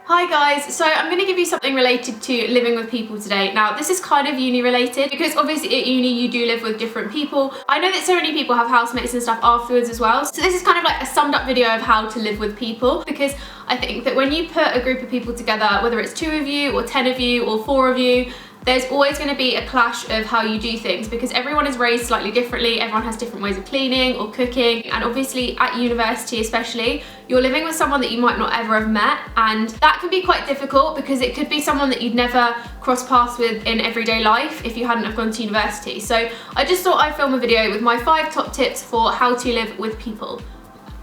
Hi guys, so I'm going to give you something related to living with people today. Now this is kind of uni related because obviously at uni you do live with different people. I know that so many people have housemates and stuff afterwards as well. So this is kind of like a summed up video of how to live with people, because I think that when you put a group of people together, whether it's 2 of you or 10 of you or 4 of you, there's always going to be a clash of how you do things because everyone is raised slightly differently, everyone has different ways of cleaning or cooking, and obviously at university especially, you're living with someone that you might not ever have met, and that can be quite difficult because it could be someone that you'd never cross paths with in everyday life if you hadn't have gone to university. So I just thought I'd film a video with my 5 top tips for how to live with people.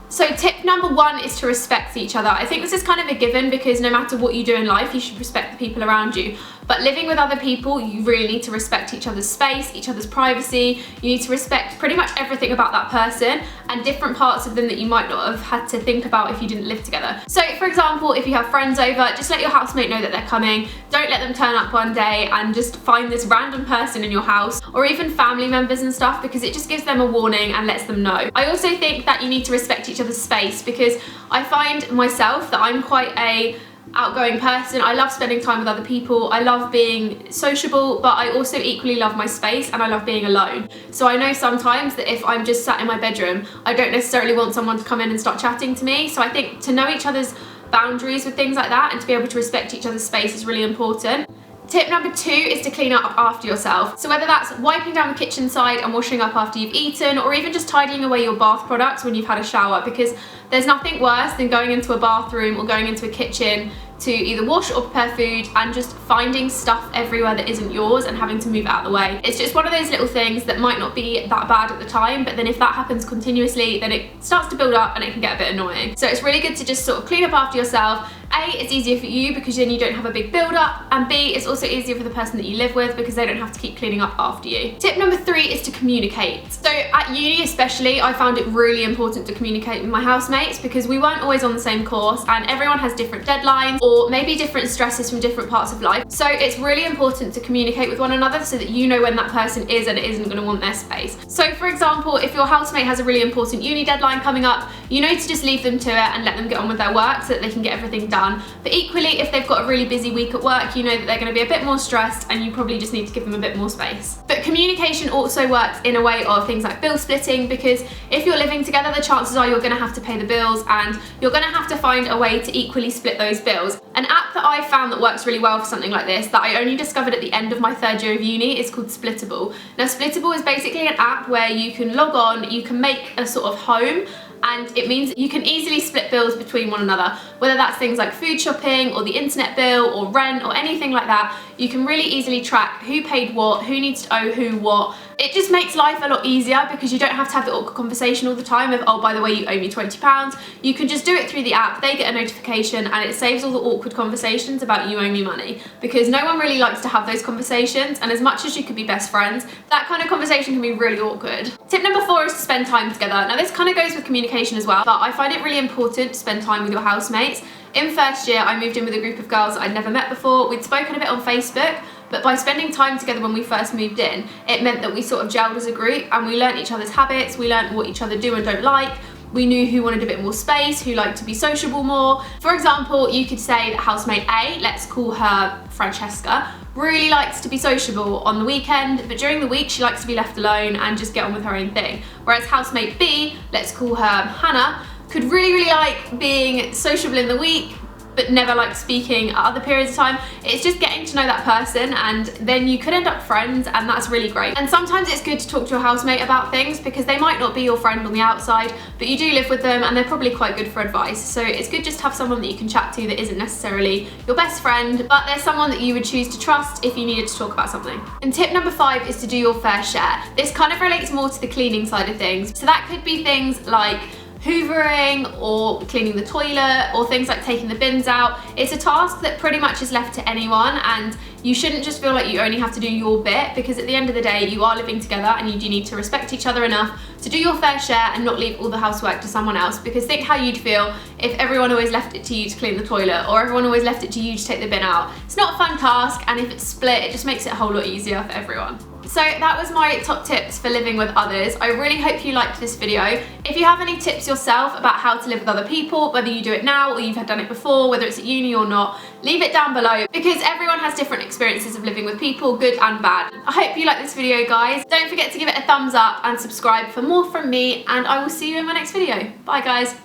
So tip number 1 is to respect each other. I think this is kind of a given because no matter what you do in life, you should respect the people around you. But living with other people, you really need to respect each other's space, each other's privacy. You need to respect pretty much everything about that person and different parts of them that you might not have had to think about if you didn't live together. So for example, if you have friends over, just let your housemate know that they're coming. Don't let them turn up one day and just find this random person in your house, or even family members and stuff, because it just gives them a warning and lets them know. I also think that you need to respect each other's space because I find myself that I'm quite a outgoing person. I love spending time with other people, I love being sociable, but I also equally love my space and I love being alone. So I know sometimes that if I'm just sat in my bedroom, I don't necessarily want someone to come in and start chatting to me. So I think to know each other's boundaries with things like that and to be able to respect each other's space is really important. Tip number 2 is to clean up after yourself. So whether that's wiping down the kitchen side and washing up after you've eaten, or even just tidying away your bath products when you've had a shower, because there's nothing worse than going into a bathroom or going into a kitchen to either wash or prepare food and just finding stuff everywhere that isn't yours and having to move it out of the way. It's just one of those little things that might not be that bad at the time, but then if that happens continuously, then it starts to build up and it can get a bit annoying. So it's really good to just sort of clean up after yourself. A, it's easier for you because then you don't have a big build up, and B, it's also easier for the person that you live with because they don't have to keep cleaning up after you. Tip number 3 is to communicate. So at uni especially, I found it really important to communicate with my housemates because we weren't always on the same course and everyone has different deadlines or maybe different stresses from different parts of life. So it's really important to communicate with one another so that you know when that person is and isn't going to want their space. So for example, if your housemate has a really important uni deadline coming up, you know to just leave them to it and let them get on with their work so that they can get everything done. But equally, if they've got a really busy week at work, you know that they're going to be a bit more stressed and you probably just need to give them a bit more space. But communication also works in a way of things like bill splitting, because if you're living together, the chances are you're going to have to pay the bills and you're going to have to find a way to equally split those bills. An app that I found that works really well for something like this, that I only discovered at the end of my 3rd year of uni, is called Splittable. Now Splittable is basically an app where you can log on, you can make a sort of home, and it means you can easily split bills between one another, whether that's things like food shopping or the internet bill or rent or anything like that. You can really easily track who paid what, who needs to owe who what. It just makes life a lot easier because you don't have to have the awkward conversation all the time of, oh, by the way, you owe me £20. You can just do it through the app, they get a notification, and it saves all the awkward conversations about you owe me money, because no one really likes to have those conversations, and as much as you could be best friends, that kind of conversation can be really awkward. Tip number 4 is to spend time together. Now this kind of goes with communication as well, but I find it really important to spend time with your housemates. In 1st year, I moved in with a group of girls that I'd never met before. We'd spoken a bit on Facebook, but by spending time together when we first moved in, it meant that we sort of gelled as a group and we learnt each other's habits, we learnt what each other do and don't like. We knew who wanted a bit more space, who liked to be sociable more. For example, you could say that housemate A, let's call her Francesca, really likes to be sociable on the weekend, but during the week she likes to be left alone and just get on with her own thing. Whereas housemate B, let's call her Hannah, could really like being sociable in the week, but never like speaking at other periods of time. It's just getting to know that person, and then you could end up friends, and that's really great. And sometimes it's good to talk to your housemate about things because they might not be your friend on the outside, but you do live with them and they're probably quite good for advice. So it's good just to have someone that you can chat to that isn't necessarily your best friend, but there's someone that you would choose to trust if you needed to talk about something. And tip number 5 is to do your fair share. This kind of relates more to the cleaning side of things. So that could be things like hoovering or cleaning the toilet or things like taking the bins out. It's a task that pretty much is left to anyone, and you shouldn't just feel like you only have to do your bit, because at the end of the day you are living together and you do need to respect each other enough to do your fair share and not leave all the housework to someone else. Because think how you'd feel if everyone always left it to you to clean the toilet, or everyone always left it to you to take the bin out. It's not a fun task, and if it's split, it just makes it a whole lot easier for everyone. So that was my top tips for living with others. I really hope you liked this video. If you have any tips yourself about how to live with other people, whether you do it now or you've done it before, whether it's at uni or not, leave it down below because everyone has different experiences of living with people, good and bad. I hope you liked this video, guys. Don't forget to give it a thumbs up and subscribe for more from me, and I will see you in my next video. Bye, guys.